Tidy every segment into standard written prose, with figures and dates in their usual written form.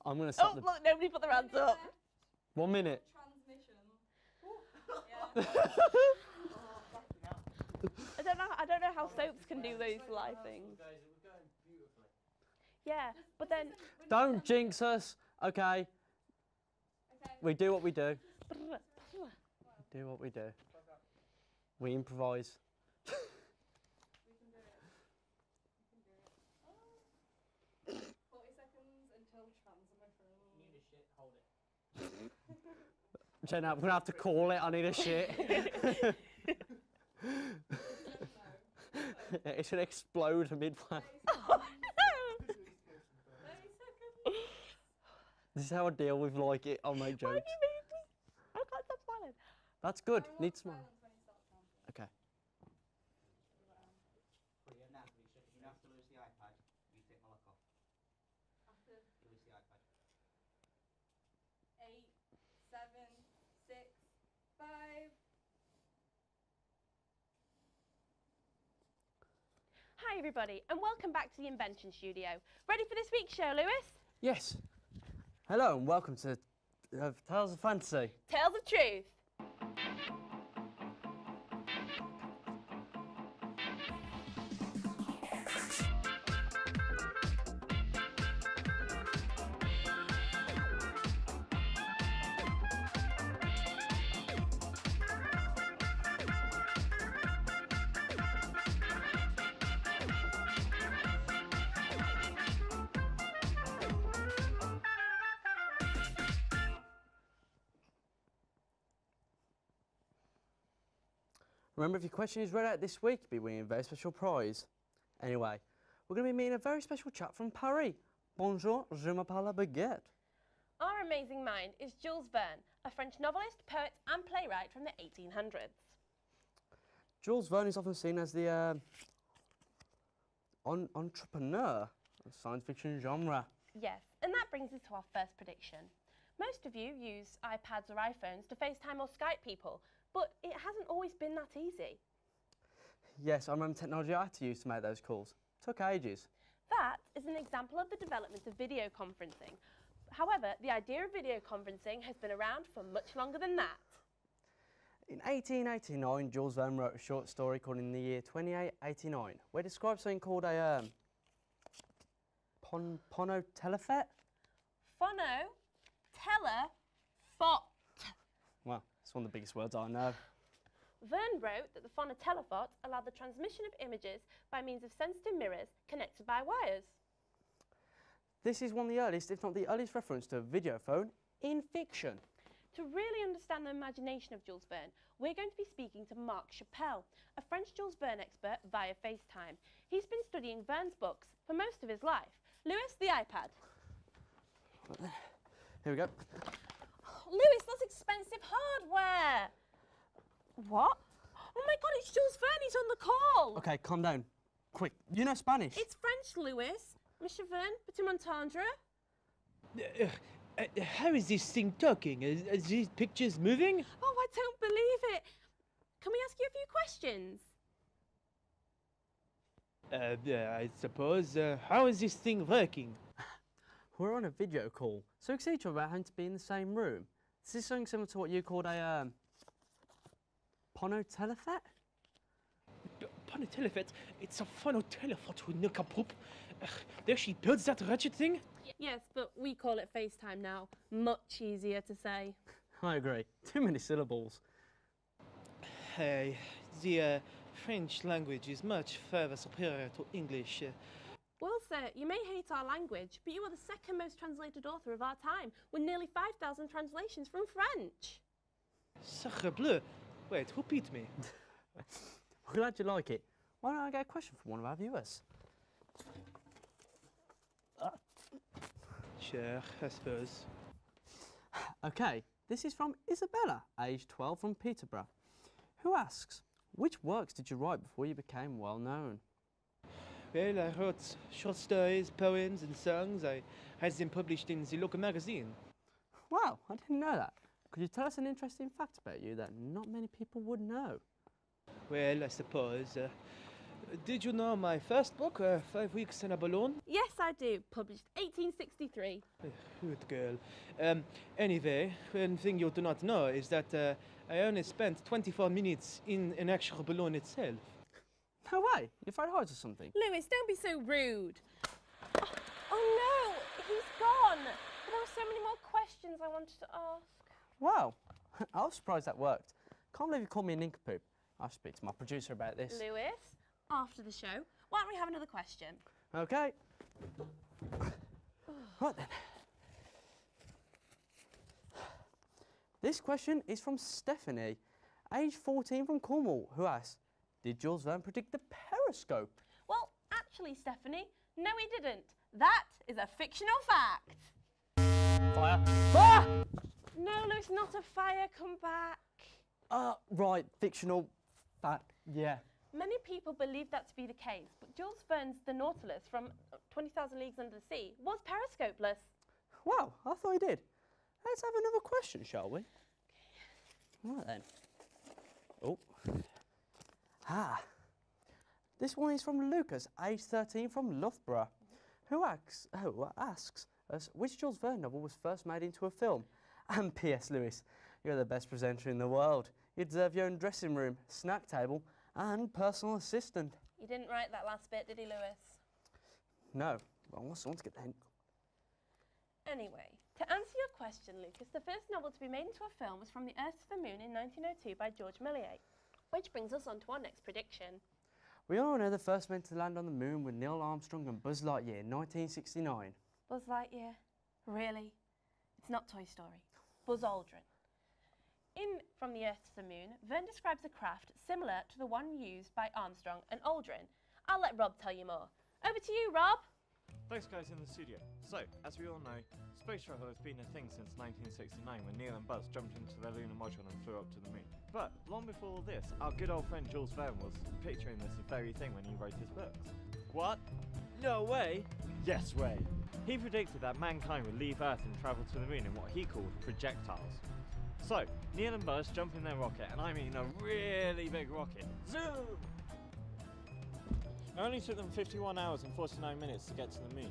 I'm going to stop Oh, look, nobody put their hands up. 1 minute. Transmission. I don't know how soaps can do those live things. Yeah, but then... Don't jinx us, okay? We do what we do. Do what we do. We improvise. We can do it. We can do it. 40 seconds until transmission. You need a shit, hold it. Jenna, we're going to have to call it. I need a shit. It should explode midway. 30 seconds. This is how I deal with like it. I'll make Why have jokes. you made me? I can't stop smiling. That's good. I want Need some more. silence when you start counting. Okay. Natalie, so you have to lose the iPad. You take my lock off. After Lose the iPad. 8, 7, 6, 5. Hi everybody, and welcome back to the Invention Studio. Ready for this week's show, Lewis? Yes. Hello and welcome to Tales of Fantasy. Tales of Truth. Remember, if your question is read out this week, you'll be winning a very special prize. Anyway, we're going to be meeting a very special chap from Paris. Bonjour, je m'appelle Baguette. Our amazing mind is Jules Verne, a French novelist, poet and playwright from the 1800s. Jules Verne is often seen as the entrepreneur of science fiction genre. Yes, and that brings us to our first prediction. Most of you use iPads or iPhones to FaceTime or Skype people, but it hasn't always been that easy. Yes, I remember technology I had to use to make those calls. Took ages. That is an example of the development of video conferencing. However, the idea of video conferencing has been around for much longer than that. In 1889, Jules Verne wrote a short story called In the Year 2889, where it describes something called a ponotelephone. Phono, telephot. Well, it's one of the biggest words I know. Verne wrote that the phonotelephot allowed the transmission of images by means of sensitive mirrors connected by wires. This is one of the earliest, if not the earliest, reference to a videophone in fiction. To really understand the imagination of Jules Verne, we're going to be speaking to Marc Chappelle, a French Jules Verne expert via FaceTime. He's been studying Verne's books for most of his life. Lewis, the iPad. Here we go. Lewis, that's expensive hardware. What? Oh my God, it's Jules Verne, he's on the call. Okay, calm down. Quick, you know Spanish? It's French, Lewis. Monsieur Verne, petit m'entendre? How is this thing talking? Is these pictures moving? Oh, I don't believe it. Can we ask you a few questions? I suppose. How is this thing working? We're on a video call, so we can see each other without having to be in the same room. This is something similar to what you called a ponotelephone? Ponotelephone? It's a phonotelephone with no capoop. They actually builds that wretched thing? Yes, but we call it FaceTime now. Much easier to say. I agree. Too many syllables. The French language is much further superior to English. Well, sir, you may hate our language, but you are the second most translated author of our time, with nearly 5,000 translations from French. Sacre bleu. Wait, who beat me? We're glad you like it. Why don't I get a question from one of our viewers? Sure, I suppose. Okay, this is from Isabella, aged 12, from Peterborough, who asks, which works did you write before you became well known? Well, I wrote short stories, poems and songs. I had them published in the local magazine. Wow, I didn't know that. Could you tell us an interesting fact about you that not many people would know? Well, I suppose. Did you know my first book, 5 Weeks in a Balloon? Yes, I do. Published 1863. Good girl. Anyway, one thing you do not know is that I only spent 24 minutes in an actual balloon itself. No way. You're afraid of heights or something? Lewis, don't be so rude. Oh no, he's gone. But there were so many more questions I wanted to ask. Wow. I was surprised that worked. Can't believe you called me a nincompoop. I'll speak to my producer about this. Lewis, after the show, why don't we have another question? Okay. Right then. This question is from Stephanie, age 14 from Cornwall, who asks, did Jules Verne predict the periscope? Well, actually, Stephanie, no he didn't. That is a fictional fact. Fire. Fire! No, Lewis, not a fire, come back. Right, fictional fact, yeah. Many people believe that to be the case, but Jules Verne's The Nautilus from 20,000 Leagues Under the Sea was periscopeless. Wow, I thought he did. Let's have another question, shall we? Right then. Oh. This one is from Lucas, age 13 from Loughborough, who asks us which Jules Verne novel was first made into a film. And P.S. Lewis, you're the best presenter in the world. You deserve your own dressing room, snack table, and personal assistant. You didn't write that last bit, did he, Lewis? No, I want someone to get the hint. Anyway, to answer your question, Lucas, the first novel to be made into a film was From the Earth to the Moon in 1902 by George Méliès. Which brings us on to our next prediction. We all know the first men to land on the moon were Neil Armstrong and Buzz Lightyear in 1969. Buzz Lightyear? Really? It's not Toy Story. Buzz Aldrin. In From the Earth to the Moon, Verne describes a craft similar to the one used by Armstrong and Aldrin. I'll let Rob tell you more. Over to you, Rob. Thanks guys in the studio. So, as we all know, space travel has been a thing since 1969 when Neil and Buzz jumped into their lunar module and flew up to the moon. But, long before all this, our good old friend Jules Verne was picturing this very thing when he wrote his books. What? No way. Yes way! He predicted that mankind would leave Earth and travel to the moon in what he called projectiles. So, Neil and Buzz jump in their rocket, and I mean a really big rocket. Zoom! It only took them 51 hours and 49 minutes to get to the moon.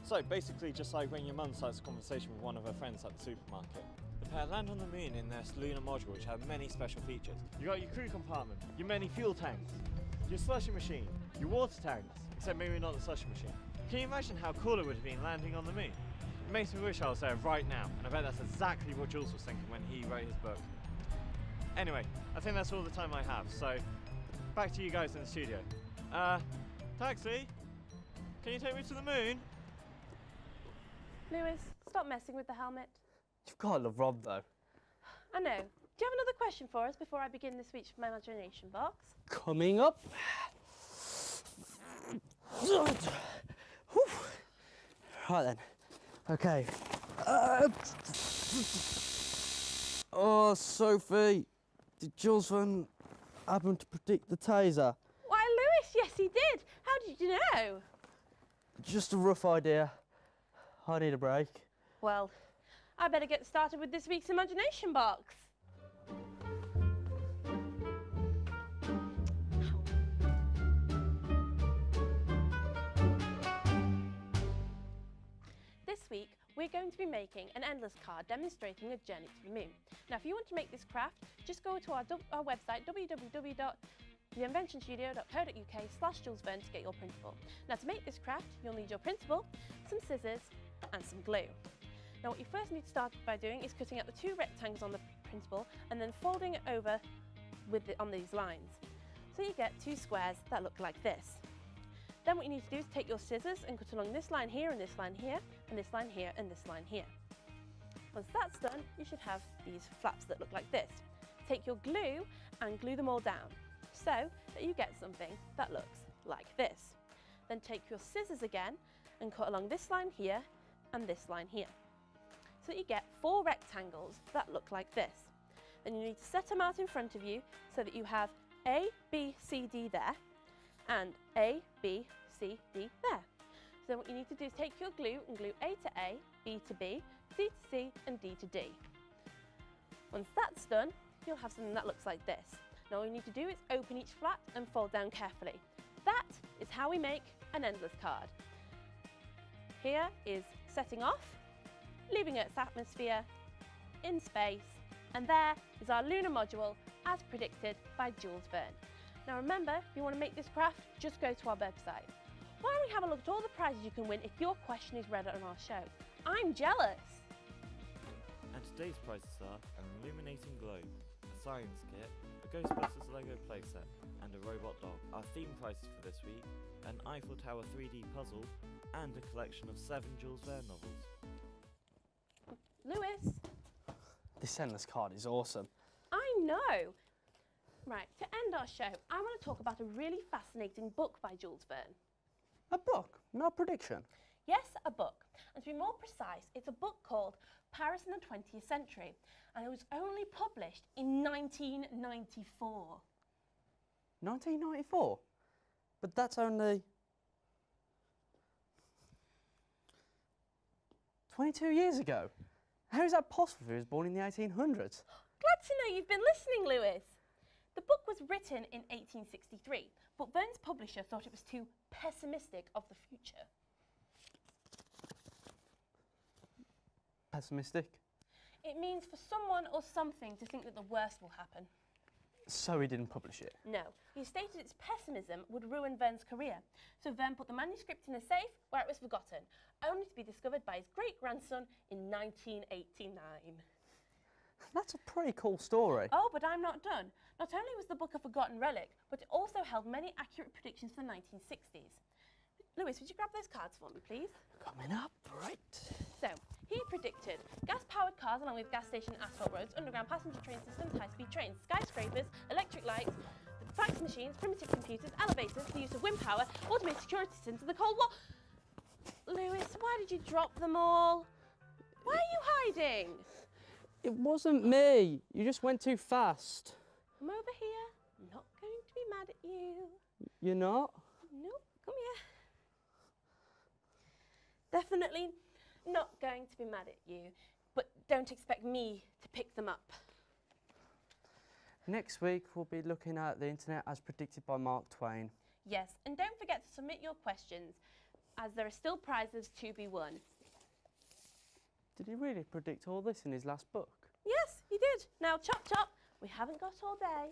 So basically just like when your mum starts a conversation with one of her friends at the supermarket. The pair land on the moon in their lunar module, which have many special features. You got your crew compartment, your many fuel tanks, your slushy machine, your water tanks, except maybe not the slushy machine. Can you imagine how cool it would have been landing on the moon? It makes me wish I was there right now, and I bet that's exactly what Jules was thinking when he wrote his book. Anyway, I think that's all the time I have, so back to you guys in the studio. Taxi, can you take me to the moon? Lewis, stop messing with the helmet. You've got to love Rob, though. I know. Do you have another question for us before I begin this week's imagination box? Coming up. Right then. Okay. Oh, Sophie, did Jules Verne happen to predict the taser? Why, Lewis, yes he did. How did you know? Just a rough idea. I need a break. Well, I better get started with this week's imagination box. This week, we're going to be making an endless card demonstrating a journey to the moon. Now, if you want to make this craft, just go to our website, www.theinventionstudio.co.uk/Jules Verne to get your printable. Now, to make this craft, you'll need your printable, some scissors, and some glue. Now, what you first need to start by doing is cutting out the two rectangles on the printable and then folding it over on these lines. So you get two squares that look like this. Then what you need to do is take your scissors and cut along this line here and this line here and this line here and this line here. Once that's done, you should have these flaps that look like this. Take your glue and glue them all down so that you get something that looks like this. Then take your scissors again and cut along this line here and this line here. So that you get four rectangles that look like this. Then you need to set them out in front of you so that you have A, B, C, D there and A, B, C, D there. So what you need to do is take your glue and glue A to A, B to B, C to C and D to D. Once that's done, you'll have something that looks like this. Now all you need to do is open each flap and fold down carefully. that is how we make an endless card. Here is setting off, leaving Earth's atmosphere, in space, and there is our lunar module as predicted by Jules Verne. Now remember, if you want to make this craft, just go to our website. Why don't we have a look at all the prizes you can win if your question is read on our show? I'm jealous! And today's prizes are an illuminating globe, a science kit, a Ghostbusters Lego playset, and a robot dog. Our theme prizes for this week, an Eiffel Tower 3D puzzle, and a collection of 7 Jules Verne novels. Lewis, This endless card is awesome. I know! Right, to end our show, I want to talk about a really fascinating book by Jules Verne. A book, not a prediction. Yes, a book. And to be more precise, it's a book called Paris in the 20th Century, and it was only published in 1994. 1994? But that's only 22 years ago. How is that possible if he was born in the 1800s? Glad to know you've been listening, Lewis. The book was written in 1863, but Verne's publisher thought it was too pessimistic of the future. Pessimistic? It means for someone or something to think that the worst will happen. So he didn't publish it. No, he stated its pessimism would ruin Verne's career, so Verne put the manuscript in a safe where it was forgotten, only to be discovered by his great-grandson in 1989. That's a pretty cool story. Oh, but I'm not done. Not only was the book a forgotten relic, but it also held many accurate predictions for the 1960s. Lewis, would you grab those cards for me, please? Coming up, right. So, he predicted gas-powered cars along with gas station and asphalt roads, underground passenger train systems, high-speed trains, skyscrapers, electric lights, fax machines, primitive computers, elevators, the use of wind power, automated security systems, and the Cold War. Lewis, why did you drop them all? Why are you hiding? It wasn't me. You just went too fast. Come over here. I'm not going to be mad at you. You're not? No, come here. Definitely not going to be mad at you, but don't expect me to pick them up. Next week, we'll be looking at the internet as predicted by Mark Twain. Yes, and don't forget to submit your questions, as there are still prizes to be won. Did he really predict all this in his last book? Yes, he did. Now, chop chop, we haven't got all day.